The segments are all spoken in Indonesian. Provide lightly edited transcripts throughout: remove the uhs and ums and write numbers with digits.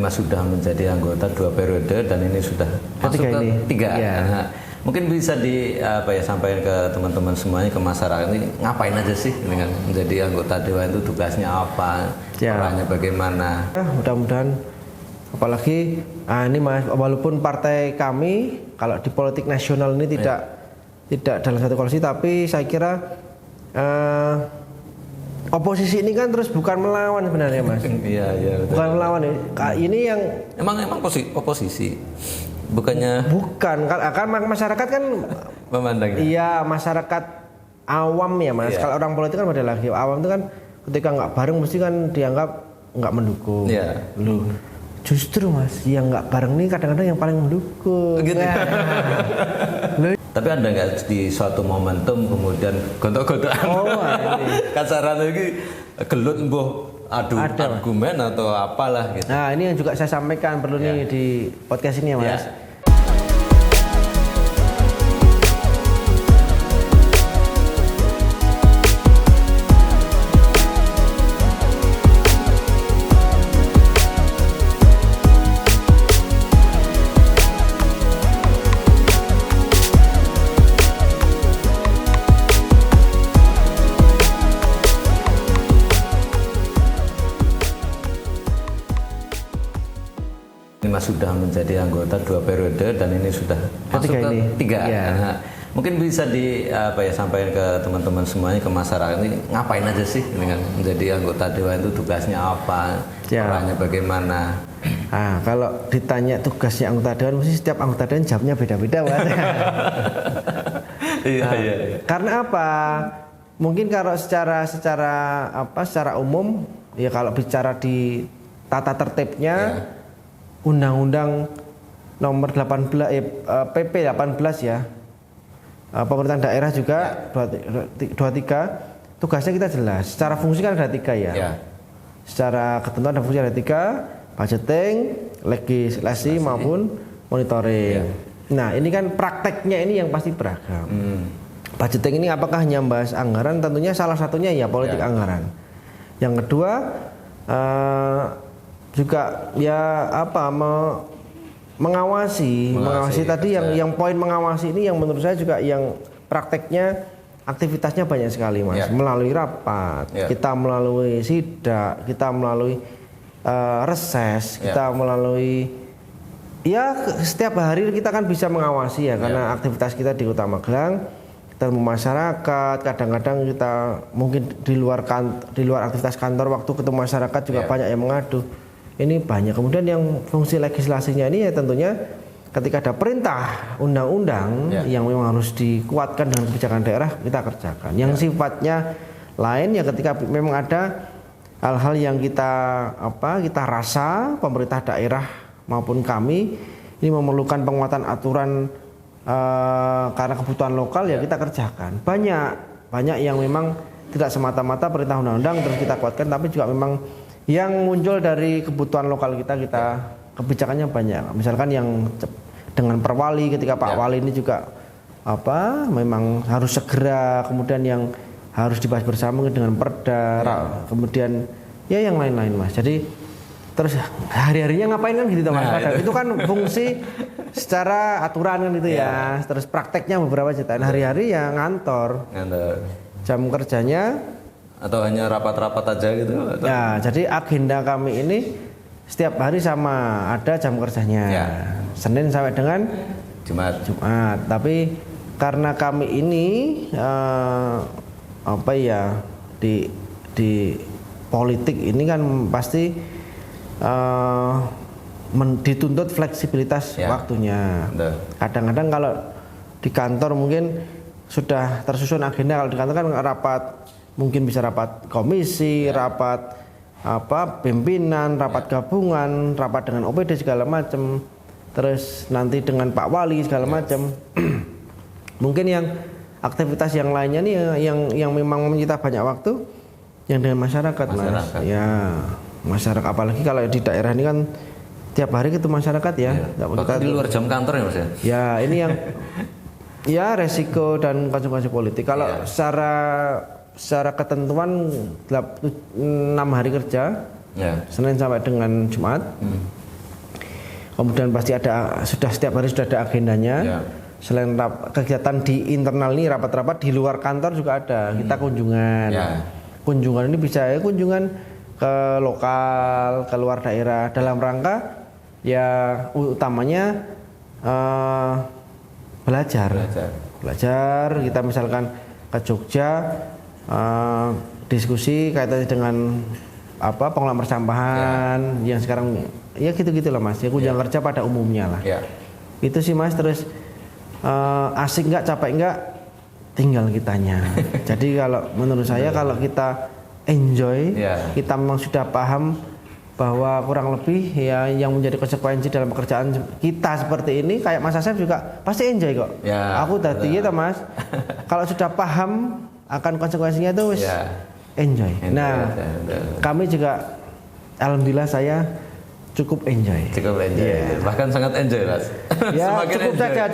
Mas sudah menjadi anggota 2 periode dan ini sudah masuk ke 3. Ya. Nah, mungkin bisa sampaikan ke teman-teman semuanya, ke masyarakat ini ngapain aja sih dengan menjadi anggota dewan itu, tugasnya apa, perannya bagaimana? Mudah-mudahan, apalagi ini Mas, walaupun partai kami kalau di politik nasional ini tidak dalam satu koalisi, tapi saya kira oposisi ini kan terus bukan melawan sebenarnya Mas. Iya. Bukan melawan ya. Ini yang emang oposisi. Bukannya bukan kan masyarakat kan memandangnya. Iya, masyarakat awam ya Mas. Kalau orang politik kan beda lagi. Awam itu kan ketika nggak bareng mesti kan dianggap nggak mendukung. Iya. Loh, justru Mas, yang nggak bareng ini kadang-kadang yang paling mendukung. Gitu. Tapi ada nggak di suatu momentum kemudian gontok-gontokan? Kasaran lagi gelut adu argumen atau apalah gitu. Nah, ini yang juga saya sampaikan perlu nih di podcast ini ya Mas. Mas sudah menjadi anggota 2 periode dan ini sudah masuk ke 3. Nah, mungkin bisa sampaikan ke teman-teman semuanya, ke masyarakat ini ngapain aja sih dengan menjadi anggota dewan itu, tugasnya apa, perannya bagaimana? Nah, kalau ditanya tugasnya anggota dewan, mesti setiap anggota dewan jawabnya beda-beda Mas. Iya. Karena apa? Mungkin kalau secara umum ya, kalau bicara di tata tertibnya Undang-Undang nomor 18 PP 18 ya, pemerintahan daerah juga 23, tugasnya kita jelas. Secara fungsi kan ada 3 ya. Secara ketentuan dan fungsi ada 3, budgeting, legislasi maupun monitoring. Nah, ini kan prakteknya ini yang pasti beragam. Budgeting ini apakah hanya membahas anggaran? Tentunya salah satunya ya politik anggaran. Yang kedua juga mengawasi tadi yang poin mengawasi ini yang menurut saya juga yang prakteknya aktivitasnya banyak sekali Mas. Melalui rapat, kita melalui sidak, kita melalui reses, kita melalui setiap hari kita kan bisa mengawasi ya, karena aktivitas kita di Kota Magelang, kita masyarakat, kadang-kadang kita mungkin di luar aktivitas kantor, waktu ketemu masyarakat juga banyak yang mengadu. Ini banyak. Kemudian yang fungsi legislasinya ini ya tentunya ketika ada perintah undang-undang yang memang harus dikuatkan dengan kebijakan daerah, kita kerjakan. Yang sifatnya lain ya ketika memang ada hal-hal yang kita rasa pemerintah daerah maupun kami ini memerlukan penguatan aturan karena kebutuhan lokal ya kita kerjakan. Banyak yang memang tidak semata-mata perintah undang-undang terus kita kuatkan, tapi juga memang yang muncul dari kebutuhan lokal kita kebijakannya banyak. Misalkan yang dengan perwali, ketika Pak Wali ini juga memang harus segera, kemudian yang harus dibahas bersama dengan perda, kemudian yang lain-lain Mas. Jadi terus hari-harinya ngapain kan gitu Mas. Itu kan fungsi secara aturan kan itu ya. Terus prakteknya beberapa cerita. Hari-hari ya ngantor. Jam kerjanya atau hanya rapat-rapat aja gitu? Ya, jadi agenda kami ini setiap hari sama, ada jam kerjanya. Senin sampai dengan Jumat. Tapi karena kami ini di politik ini kan pasti dituntut fleksibilitas waktunya. Kadang-kadang kalau di kantor mungkin sudah tersusun agenda, kalau di kantor kan rapat, mungkin bisa rapat komisi, rapat pimpinan, rapat gabungan, rapat dengan OPD segala macam, terus nanti dengan Pak Wali segala macam. Mungkin yang aktivitas yang lainnya nih yang memang menyita banyak waktu yang dengan masyarakat. Mas. Ya, masyarakat, apalagi kalau di daerah ini kan tiap hari ketemu masyarakat ya. Bahkan di luar jam kantor ya Mas ya. Ya, ini yang resiko dan konsekuensi politik. Kalau secara ketentuan 6 hari kerja, Senin sampai dengan Jumat, Kemudian pasti setiap hari sudah ada agendanya. Ya. Selain kegiatan di internal ini rapat-rapat, di luar kantor juga ada. Kita kunjungan. Ya. Kunjungan ini bisa kunjungan ke lokal, ke luar daerah dalam rangka ya utamanya belajar. Kita misalkan ke Jogja diskusi kaitannya dengan pengelolaan persampahan yang sekarang ya gitu-gitulah Mas. Ya kunjungan kerja pada umumnya lah. Ya. Itu sih Mas. Terus asik nggak, capek nggak, tinggal kitanya. Jadi kalau menurut saya kalau kita enjoy, kita memang sudah paham bahwa kurang lebih ya yang menjadi konsekuensi dalam pekerjaan kita seperti ini, kayak Mas Asep juga pasti enjoy kok. Ya, aku tadi ya Mas. Kalau sudah paham akan konsekuensinya itu wis enjoy. Nah, kami juga alhamdulillah saya cukup enjoy. Bahkan sangat enjoy Mas. Ya, cukup saja.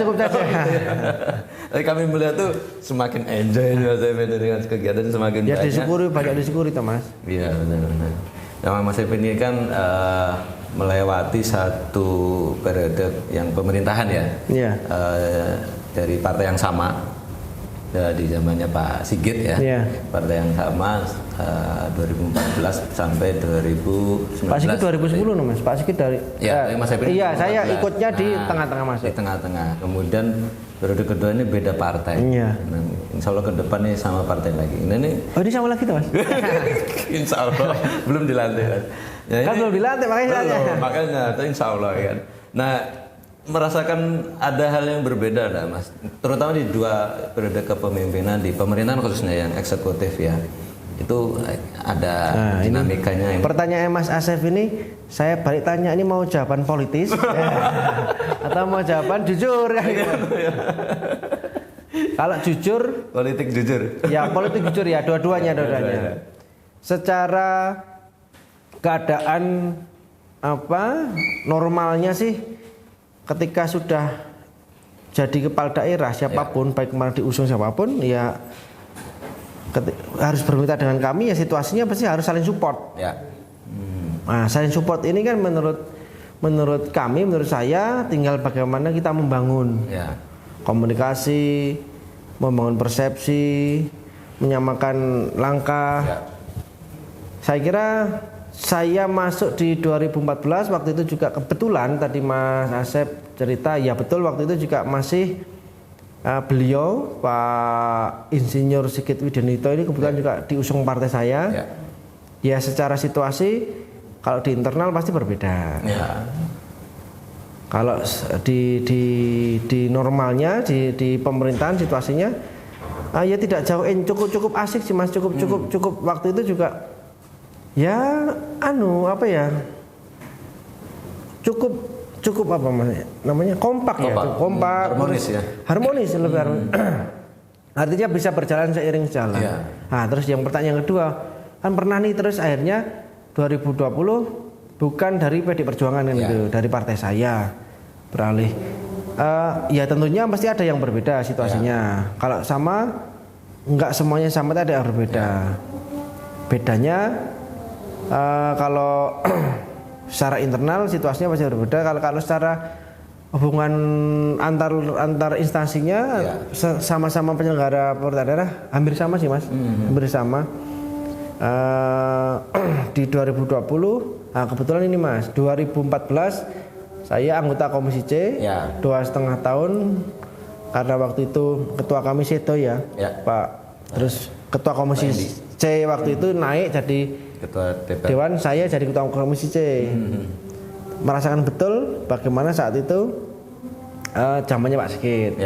Tapi kami melihat tuh semakin enjoy dengan kegiatan semakin banyak. Ya banyak disyukuri Mas. Iya benar. Nah, Mas Epin ini kan melewati satu periode yang pemerintahan ya. Iya. Dari partai yang sama. Di zamannya Pak Sigit ya, partai yang sama 2014 sampai 2019. Pak Sigit 2010 Mas. Pak Sigit dari Mas Epin. Iya, saya ikutnya di tengah-tengah Mas. Di tengah-tengah. Kemudian periode kedua ini beda partai. Iya. Nah, insya Allah ke depan ini sama partai lagi. Ini sama lagi tuh Mas. Insya Allah belum dilantik. Ya, kan belum dilantik makanya insya Allah kan. Nah, merasakan ada hal yang berbeda Mas, terutama di dua periode kepemimpinan di pemerintahan khususnya yang eksekutif ya, itu ada dinamikanya. Pertanyaan Mas Asep ini saya balik tanya, ini mau jawaban politis atau mau jawaban jujur kan? Kalau jujur, politik jujur. Ya politik jujur ya, dua-duanya. Secara keadaan normalnya sih. Ketika sudah jadi kepala daerah siapapun, baik kemarin diusung siapapun, ya harus bermitra dengan kami, ya situasinya pasti harus saling support. Ya. Nah, saling support ini kan menurut kami, menurut saya, tinggal bagaimana kita membangun komunikasi, membangun persepsi, menyamakan langkah. Ya. Saya kira saya masuk di 2014, waktu itu juga kebetulan tadi Mas Asep cerita, ya betul waktu itu juga masih beliau Pak Insinyur Sigit Widianto ini kebetulan juga diusung partai saya. Ya secara situasi kalau di internal pasti berbeda. Kalau di normalnya di pemerintahan situasinya ya tidak jauh, cukup asik sih Mas, cukup waktu itu juga. Ya, cukup apa Mas? Namanya kompak. Harmonis ya. Harmonis lebih harmonis. Artinya bisa berjalan seiring jalan. Ya. Nah, terus yang pertanyaan kedua, kan pernah nih terus akhirnya 2020 bukan dari PD Perjuangan kan itu, dari partai saya beralih. Ya tentunya pasti ada yang berbeda situasinya. Kalau sama, enggak semuanya sama, ada yang berbeda. Bedanya kalau secara internal situasinya pasti berbeda. Kalau secara hubungan antar instansinya sama-sama penyelenggara pemerintah daerah hampir sama sih Mas, hampir sama. Di 2020, kebetulan ini Mas, 2014 saya anggota Komisi C 2,5 tahun karena waktu itu ketua kami Seto Pak. Terus ketua Komisi C waktu itu naik jadi Ketua Dewan, saya jadi ketua Komisi C. Merasakan betul bagaimana saat itu zamannya Pak Sigit.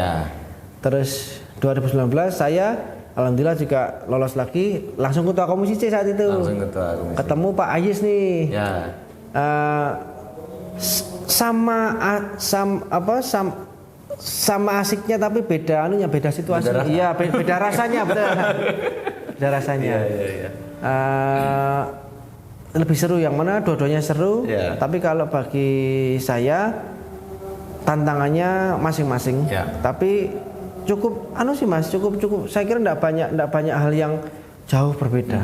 Terus 2019 saya alhamdulillah juga lolos lagi, langsung ketua Komisi C saat itu. Ketemu Pak Ayis nih. Sama asiknya tapi beda situasi. Iya, beda rasanya betul. Beda rasanya. Lebih seru yang mana, dua-duanya seru. Tapi kalau bagi saya tantangannya masing-masing. Tapi cukup sih Mas, cukup saya kira enggak banyak hal yang jauh berbeda.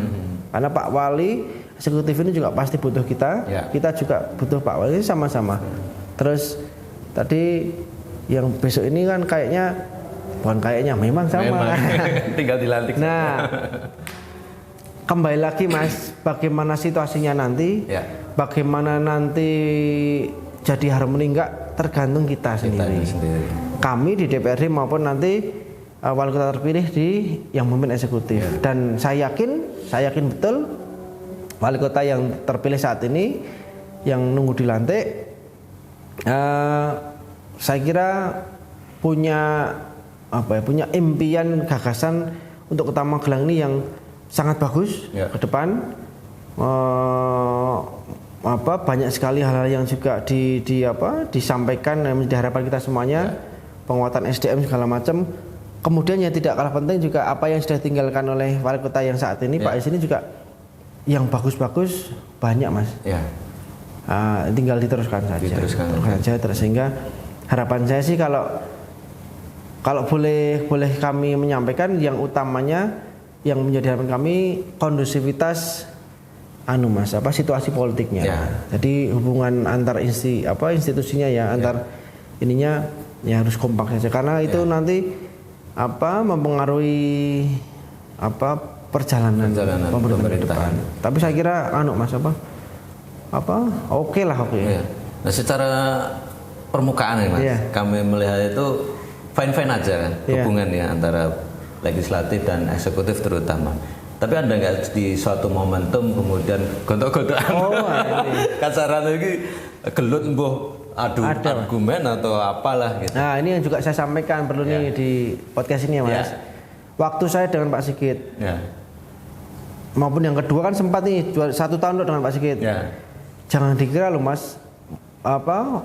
Karena Pak Wali eksekutif ini juga pasti butuh kita. Kita juga butuh Pak Wali, sama-sama. Terus tadi yang besok ini kan memang sama. Tinggal dilantik. Nah, kembali lagi Mas, bagaimana situasinya nanti, bagaimana nanti jadi harmoni enggak tergantung kita sendiri. Kami di DPRD maupun nanti wali kota terpilih di yang memimpin eksekutif. Dan saya yakin betul wali kota yang terpilih saat ini yang nunggu dilantik, saya kira punya impian gagasan untuk Kota Magelang ini yang sangat bagus ke depan. Banyak sekali hal-hal yang juga disampaikan yang menjadi harapan kita semuanya, penguatan SDM segala macam. Kemudian yang tidak kalah penting juga apa yang sudah ditinggalkan oleh wali kota yang saat ini Pak Is ini juga yang bagus-bagus banyak Mas. Tinggal diteruskan saja. Sehingga harapan saya sih kalau boleh kami menyampaikan, yang utamanya yang menjadi harapan kami kondusivitas situasi politiknya. Jadi hubungan antar institusinya antar ininya harus kompak saja, karena itu nanti mempengaruhi perjalanan pemerintahan ke depan. Tapi saya kira oke lah. Nah, secara permukaan ya Mas, kami melihat itu fine-fine aja kan hubungannya antara legislatif dan eksekutif terutama. Tapi ada nggak di suatu momentum kemudian gontok-gontokan? Kasaran lagi gelut adu argumen atau apalah gitu. Nah, ini yang juga saya sampaikan perlu nih di podcast ini ya Mas. Waktu saya dengan Pak Sigit maupun yang kedua kan sempat nih 1 tahun dengan Pak Sigit. Jangan dikira loh Mas,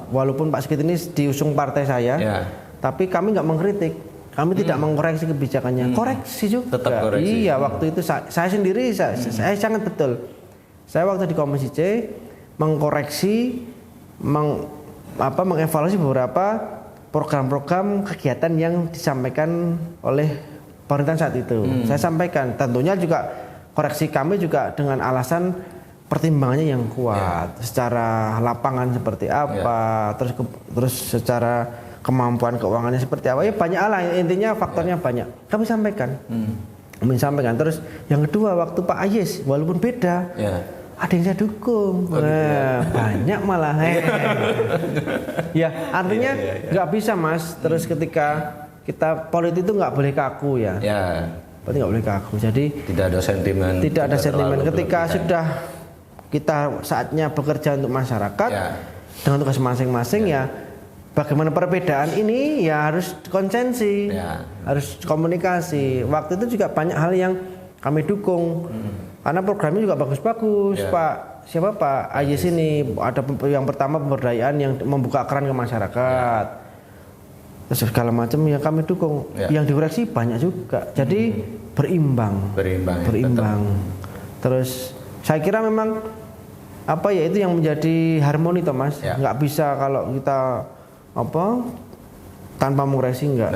walaupun Pak Sigit ini diusung partai saya, tapi kami nggak mengkritik. Kami tidak mengkoreksi kebijakannya, koreksi juga. Tetap koreksi. Iya, waktu itu saya sendiri saya sangat betul. Saya waktu di Komisi C mengkoreksi, mengevaluasi beberapa program-program kegiatan yang disampaikan oleh pemerintahan saat itu. Saya sampaikan, tentunya juga koreksi kami juga dengan alasan pertimbangannya yang kuat, secara lapangan seperti apa, terus secara kemampuan keuangannya seperti apa, banyak hal, intinya faktornya banyak kami sampaikan. Terus yang kedua, waktu Pak Ayes walaupun beda, ada yang saya dukung, banyak malah. Artinya nggak bisa Mas, terus ketika kita politik itu nggak boleh kaku berarti nggak boleh kaku, jadi tidak ada sentimen ketika sudah kita saatnya bekerja untuk masyarakat dengan tugas masing-masing, bagaimana perbedaan ini harus konsensi, harus komunikasi. Waktu itu juga banyak hal yang kami dukung, karena programnya juga bagus-bagus. Pak Ayes ini ada yang pertama pemberdayaan yang membuka keran ke masyarakat, terus segala macam yang kami dukung. Yang dikoreksi banyak juga, jadi berimbang. Terus saya kira memang itu yang menjadi harmoni Mas. Nggak bisa kalau kita tanpa mengoreksi enggak.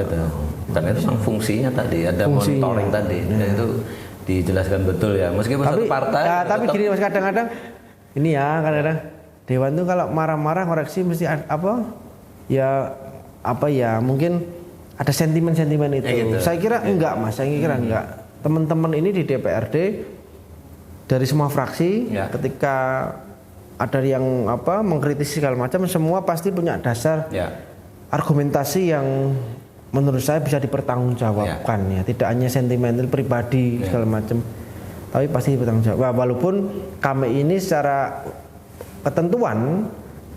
Karena itu memang fungsinya tadi, ada monitoring tadi. Dan itu dijelaskan betul meskipun satu partai. Tapi gini Mas, kadang-kadang ini kadang-kadang Dewan itu kalau marah-marah koreksi mesti mungkin ada sentimen-sentimen itu. Gitu. Saya kira enggak Mas, enggak. Teman-teman ini di DPRD dari semua fraksi ketika ada yang mengkritisi segala macam, semua pasti punya dasar argumentasi yang menurut saya bisa dipertanggungjawabkan tidak hanya sentimental pribadi segala macam, tapi pasti dipertanggungjawabkan. Walaupun kami ini secara ketentuan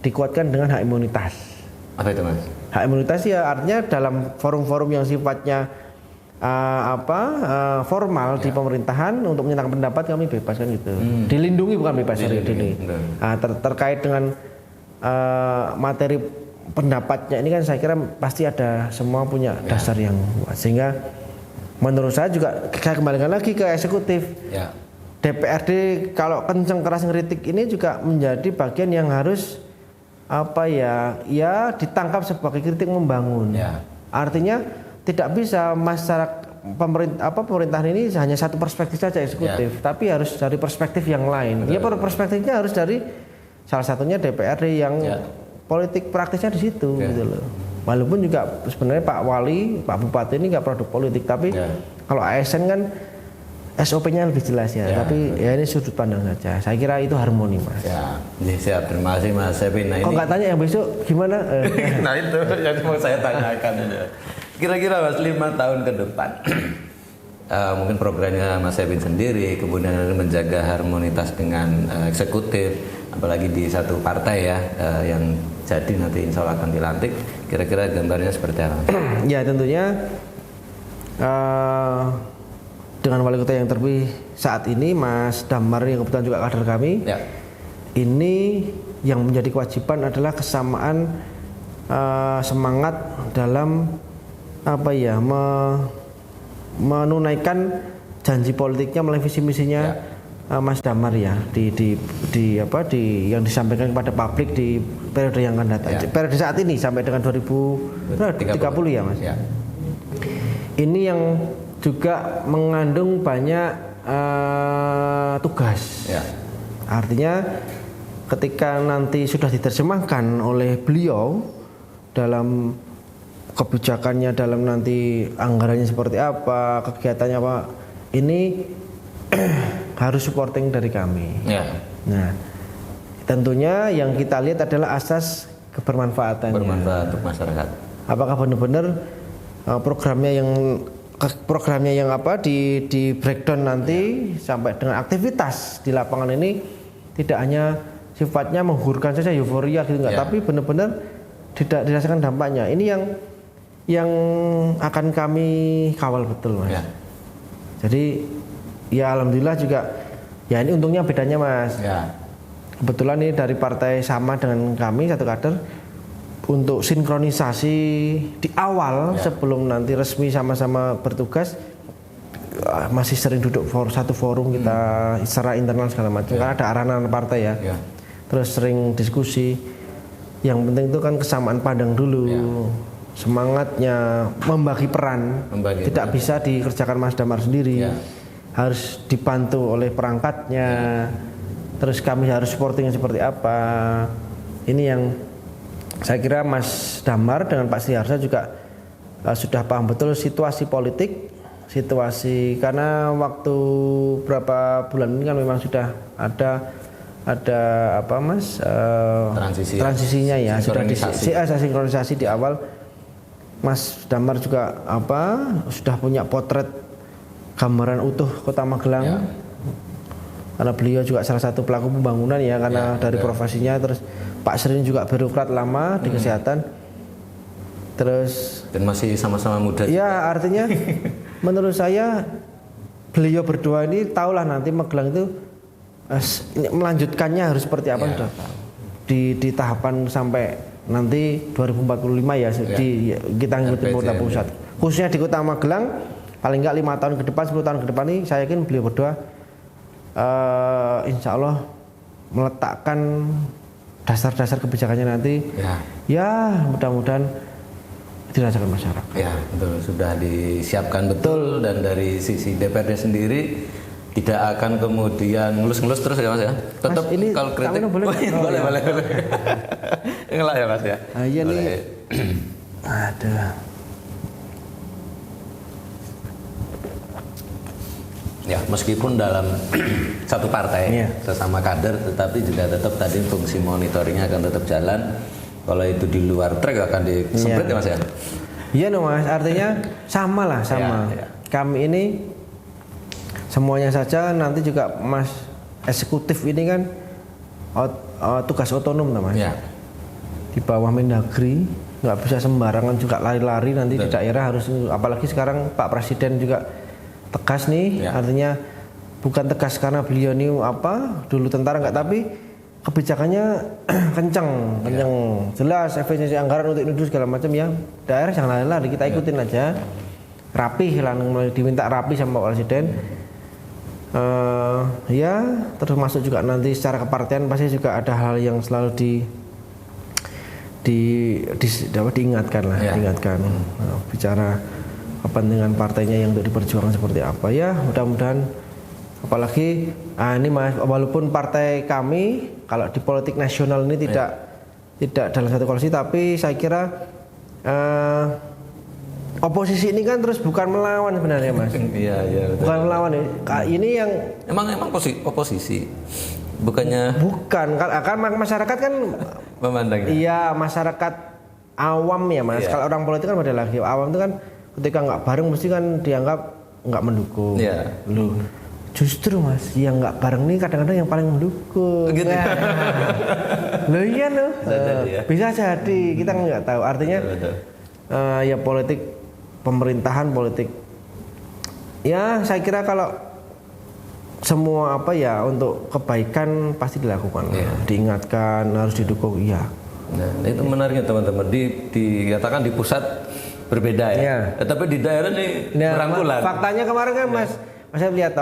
dikuatkan dengan hak imunitas. Apa itu Mas? Hak imunitas artinya dalam forum-forum yang sifatnya formal di pemerintahan untuk menyatakan pendapat kami bebas kan gitu. Dilindungi bukan bebas dilindungi. Terkait dengan materi pendapatnya ini kan saya kira pasti ada, semua punya dasar yang kuat, sehingga menurut saya juga saya kembalikan lagi ke eksekutif. DPRD kalau kenceng keras ngeritik ini juga menjadi bagian yang harus ditangkap sebagai kritik membangun. Artinya tidak bisa masyarakat pemerintahan ini hanya satu perspektif saja eksekutif, tapi harus dari perspektif yang lain. Perspektifnya harus dari salah satunya DPRD yang politik praktisnya di situ gitu loh. Walaupun juga sebenarnya Pak Wali, Pak Bupati ini nggak produk politik, tapi kalau ASN kan SOP-nya lebih jelas ya. Tapi ya ini sudut pandang saja. Saya kira itu harmoni, Mas. Ya, siap. Terima kasih Mas Sevin. Nah, kok nggak tanya yang besok gimana? Nah itu yang mau saya tanyakan. Kira-kira Mas 5 tahun ke depan, mungkin programnya Mas Sevin sendiri, kemudian menjaga harmonitas dengan eksekutif, apalagi di satu partai ya, yang jadi nanti insya Allah akan dilantik. Kira-kira gambarnya seperti apa? Ya tentunya dengan wali kota yang terpilih saat ini, Mas Damar yang kebetulan juga kader kami, ini yang menjadi kewajiban adalah kesamaan semangat dalam menunaikan janji politiknya melalui visi misinya Mas Damar ya di yang disampaikan kepada publik di periode yang akan datang. Periode saat ini sampai dengan 2030 ya Mas. Ini yang juga mengandung banyak tugas. Artinya ketika nanti sudah diterjemahkan oleh beliau dalam kebijakannya, dalam nanti anggarannya seperti apa, kegiatannya apa, ini harus supporting dari kami. Nah, tentunya yang kita lihat adalah asas kebermanfaatannya. Bermanfaat untuk masyarakat. Apakah benar-benar programnya yang di breakdown nanti sampai dengan aktivitas di lapangan ini tidak hanya sifatnya menghurkan saja euforia gitu enggak, tapi benar-benar tidak dirasakan dampaknya. Ini yang akan kami kawal betul, Mas. Jadi ya alhamdulillah juga ya ini untungnya bedanya, Mas. Kebetulan ini dari partai sama dengan kami satu kader. Untuk sinkronisasi di awal sebelum nanti resmi sama-sama bertugas masih sering duduk satu forum kita secara internal segala macam karena ada arahan partai ya. Terus sering diskusi. Yang penting itu kan kesamaan pandang dulu. Semangatnya membagi peran tidak bisa dikerjakan Mas Damar sendiri. Harus dibantu oleh perangkatnya. Terus kami harus supportingnya seperti apa. Ini yang saya kira Mas Damar dengan Pak Sriharsa juga sudah paham betul situasi politik, karena waktu berapa bulan ini kan memang sudah ada transisinya ya, sudah sinkronisasi di awal. Mas Damar juga sudah punya potret gambaran utuh Kota Magelang. Karena beliau juga salah satu pelaku pembangunan ya, karena dari profesinya. Terus Pak Srin juga birokrat lama di kesehatan. Terus dan masih sama-sama muda. Ya, artinya menurut saya beliau berdua ini tahulah nanti Magelang itu melanjutkannya harus seperti apa sudah tahu. Di tahapan sampai nanti 2045 ya kita ngikutin pemerintah pusat. Khususnya di Kota Magelang paling enggak 5 tahun ke depan, 10 tahun ke depan ini saya yakin beliau berdua insya Allah meletakkan dasar-dasar kebijakannya nanti ya mudah-mudahan dirasakan masyarakat. Ya betul, sudah disiapkan betul dan dari sisi DPRD sendiri tidak akan kemudian ngelus-ngelus terus ya Mas ya. Tetap Mas, ini kalau kritik boleh. Enggak ya Mas ya. Iya nih. Ada. Ya, meskipun dalam satu partai sesama kader, tetapi juga tetap tadi fungsi monitoringnya akan tetap jalan. Kalau itu di luar track akan disemprit ya Mas ya. Iya no Mas, artinya sama. Kami ini semuanya saja nanti juga Mas eksekutif ini kan tugas otonom Mas. Di bawah Mendagri, nggak bisa sembarangan juga lari-lari nanti di daerah harus, apalagi sekarang Pak Presiden juga tegas nih, artinya bukan tegas karena beliau ini dulu tentara enggak, tapi kebijakannya kencang, jelas efisiensi anggaran untuk industri segala macam ya. Daerah jangan lari-lari, kita ikutin aja, rapih lah, diminta rapi sama Pak Presiden. Terus masuk juga nanti secara kepartian pasti juga ada hal yang selalu diingatkan lah, bicara kepentingan partainya yang untuk diperjuangkan seperti apa ya, mudah-mudahan. Apalagi ini Mas, walaupun partai kami kalau di politik nasional ini tidak tidak dalam satu koalisi, tapi saya kira oposisi ini kan terus bukan melawan sebenarnya Mas. Iya. Bukan melawan ya. Ini yang emang oposisi. Bukannya bukan kan masyarakat kan memandang. Iya, masyarakat awam ya Mas. Kalau orang politik kan beda lagi. Awam itu kan ketika nggak bareng mesti kan dianggap nggak mendukung. Iya. Loh, justru Mas, yang nggak bareng nih kadang-kadang yang paling mendukung. Gitu. Loh iya loh. Ya. Bisa jadi, kita nggak tahu. Artinya betul. Ya politik pemerintahan, politik. Ya saya kira kalau semua untuk kebaikan pasti dilakukan. Diingatkan, harus didukung. Iya. Nah, itu menariknya teman-teman. Dikatakan di pusat berbeda ya. Tapi di daerah nih merangkulan. Faktanya kemarin kan Mas saya lihat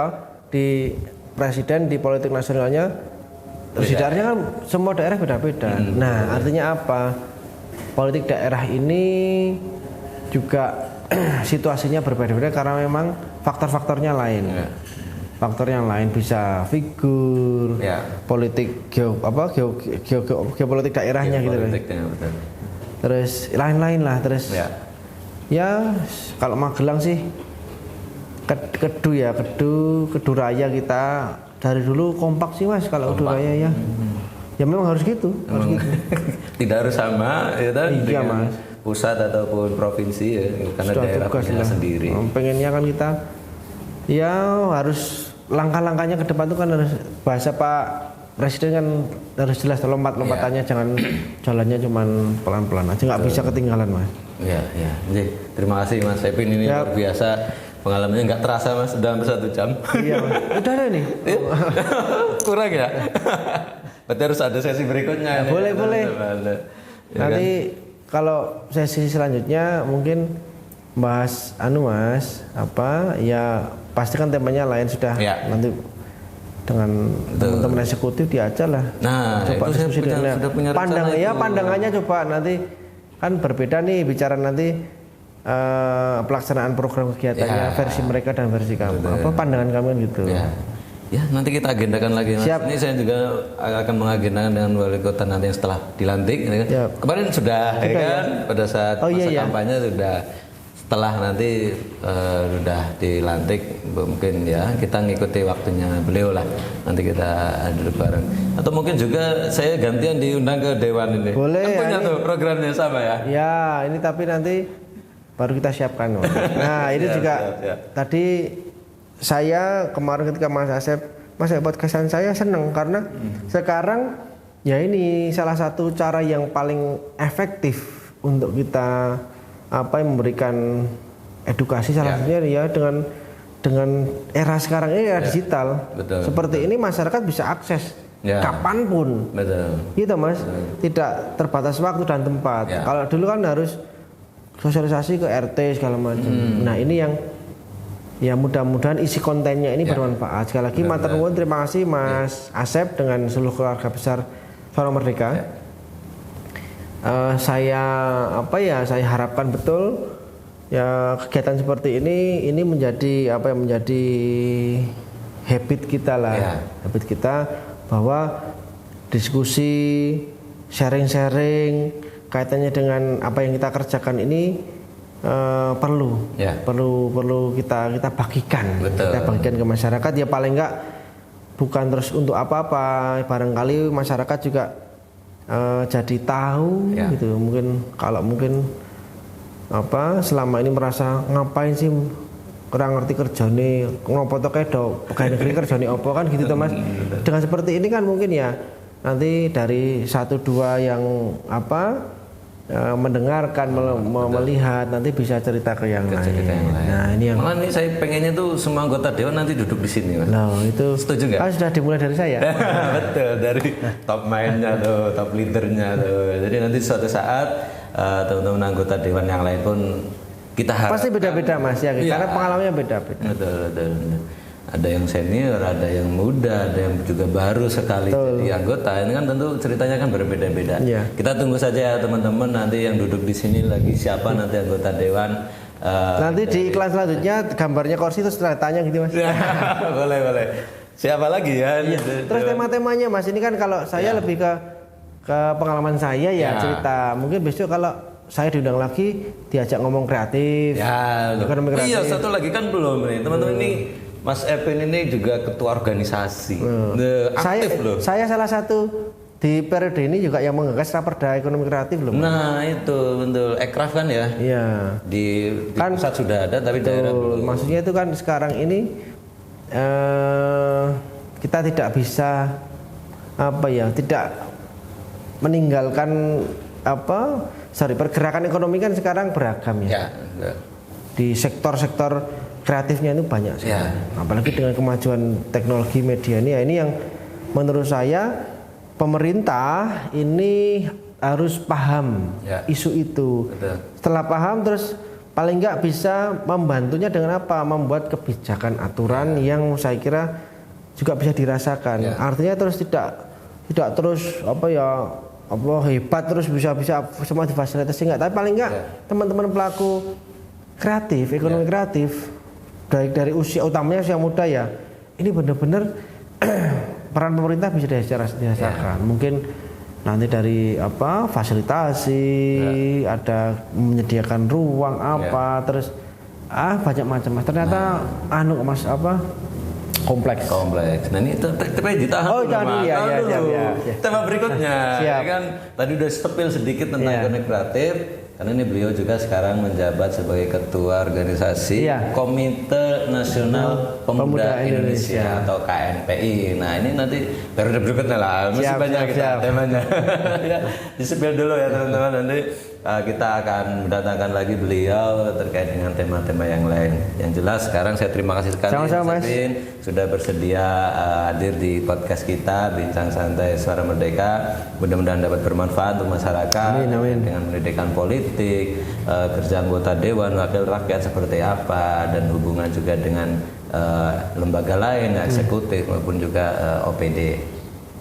di presiden, di politik nasionalnya, terus di daerahnya kan semua daerah beda-beda. Nah, artinya apa? Politik daerah ini juga situasinya berbeda-beda karena memang faktor-faktornya lain. Faktor yang lain bisa figur, politik geopolitik daerahnya gitu loh. Terus lain-lain lah, terus ya kalau Magelang sih Kedu Raya kita dari dulu kompak sih Mas kalau Kedu Raya ya. Ya memang harus gitu, Tidak harus sama ya kan? Iya Mas. Pusat ataupun provinsi ya, karena sudah daerah punya sendiri. Pengennya kan kita ya harus langkah-langkahnya ke depan tuh kan harus bahasa Pak Presiden kan harus jelas lompat-lompatannya, jangan jalannya cuman pelan-pelan aja, nggak bisa ketinggalan Mas. Iya. Jadi terima kasih Mas Epin, ini luar biasa pengalamannya, nggak terasa Mas dalam 1 jam. Iya Mas. Udah ada nih. Kurang ya? Berarti harus ada sesi berikutnya. Boleh. Nanti kalau sesi selanjutnya mungkin bahas Mas pasti kan temanya lain sudah nanti dengan teman-teman eksekutif diajak lah. Nah, coba itu diskusi sudah punya pandangannya coba nanti kan berbeda nih bicara nanti pelaksanaan program kegiatannya versi mereka dan versi kamu. Apa pandangan kamu gitu. Ya, nanti kita agendakan lagi Mas. Siap. Ini saya juga akan mengagendakan dengan wali kota nanti yang setelah dilantik. Kemarin sudah kan pada saat masa kampanye sudah. Setelah nanti sudah dilantik mungkin ya kita ngikuti waktunya beliau lah, nanti kita duduk bareng, atau mungkin juga saya gantian diundang ke Dewan ini. Boleh. Kan punya tuh programnya sama ya. Ya ini tapi nanti baru kita siapkan. Nah ini juga tadi saya kemarin ketika Mas Asep buat kesan saya senang karena sekarang ya ini salah satu cara yang paling efektif untuk kita memberikan edukasi salah satunya ya dengan era sekarang ini era digital. Betul, seperti ini masyarakat bisa akses kapanpun. Gitu Mas. Tidak terbatas waktu dan tempat. Kalau dulu kan harus sosialisasi ke RT segala macam. Nah ini yang ya mudah-mudahan isi kontennya ini bermanfaat. Sekali lagi matur nuwun, terima kasih Mas Asep dengan seluruh keluarga besar Suara Merdeka. Saya harapkan betul ya kegiatan seperti ini menjadi menjadi habit kita lah, habit kita bahwa diskusi, sharing kaitannya dengan apa yang kita kerjakan ini perlu kita bagikan. Kita bagikan ke masyarakat ya, paling enggak bukan terus untuk apa-apa, barangkali masyarakat juga jadi tahu gitu. Kalau mungkin selama ini merasa ngapain sih kurang ngerti kerjane ngopo to kedo pegawai negeri kerjane opo kan gitu Mas. Dengan seperti ini kan mungkin ya nanti dari 1-2 yang mendengarkan, melihat, nanti bisa cerita ke yang lain. Nah, ini yang malah nih saya pengennya tuh semua anggota dewan nanti duduk di sini, Mas. Nah, itu setuju nggak? Sudah dimulai dari saya. Betul, dari top mainnya tuh, top leadernya tuh. Jadi nanti suatu saat teman-teman anggota dewan yang lain pun kita harap pasti beda-beda Mas ya, karena pengalamannya beda-beda. Betul. Ada yang senior, ada yang muda, ada yang juga baru sekali jadi anggota. Ini kan tentu ceritanya kan berbeda-beda. Kita tunggu saja ya teman-teman, nanti yang duduk di sini lagi siapa nanti anggota dewan. Nanti di iklan selanjutnya gambarnya kursi terus tanya gitu Mas. boleh. Siapa lagi ya? Terus tema-temanya Mas, ini kan kalau saya lebih ke ke pengalaman saya ya cerita. Mungkin besok kalau saya diundang lagi diajak ngomong kreatif. Ya, ekonomi kreatif. Iya, satu lagi kan belum nih. Teman-teman ini Mas Epin ini juga ketua organisasi. Aktif loh. Saya salah satu di periode ini juga yang menggagas Raperda Ekonomi Kreatif loh. Nah, itu betul. Ekraf kan ya? Iya. Di kan pusat sudah ada tapi daerah belum. Maksudnya itu kan sekarang ini kita tidak bisa tidak meninggalkan pergerakan ekonomi kan sekarang beragam ya. Di sektor-sektor kreatifnya itu banyak sekali. Apalagi dengan kemajuan teknologi media ini yang menurut saya pemerintah ini harus paham isu itu. Betul. Setelah paham terus paling nggak bisa membantunya dengan apa? Membuat kebijakan aturan yang saya kira juga bisa dirasakan. Artinya terus tidak terus hebat terus bisa semua difasilitasi enggak, tapi paling enggak teman-teman pelaku kreatif, ekonomi kreatif dari usia utamanya usia muda ya. Ini benar-benar peran pemerintah bisa dirasakan. Mungkin nanti dari fasilitasi, ada menyediakan ruang terus banyak macam. Ternyata Mas kompleks. Nah ini tapi ditahan dulu. Ya. Tema berikutnya kan tadi udah sepil sedikit tentang ekonomi kreatif. Karena ini beliau juga sekarang menjabat sebagai ketua organisasi Komite Nasional Pemuda Indonesia atau KNPI. Nah ini nanti periode berikutnya lah, masih banyak kita temanya. Disepil dulu ya teman-teman, nanti kita akan mendatangkan lagi beliau terkait dengan tema-tema yang lain. Yang jelas sekarang saya terima kasih sekali Mas Epin sudah bersedia hadir di podcast kita Bincang Santai Suara Merdeka. Mudah-mudahan dapat bermanfaat untuk masyarakat. Amin. Dengan pendidikan politik, kerja anggota dewan, wakil rakyat seperti apa, dan hubungan juga dengan lembaga lain, eksekutif maupun juga OPD.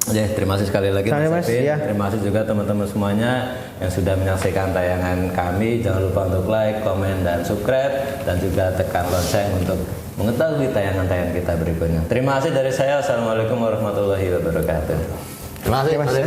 Terima kasih sekali lagi Mas Epin. Terima kasih juga teman-teman semuanya yang sudah menyaksikan tayangan kami. Jangan lupa untuk like, komen, dan subscribe, dan juga tekan lonceng untuk mengetahui tayangan-tayangan kita berikutnya. Terima kasih dari saya. Assalamualaikum warahmatullahi wabarakatuh. Terima kasih Mas.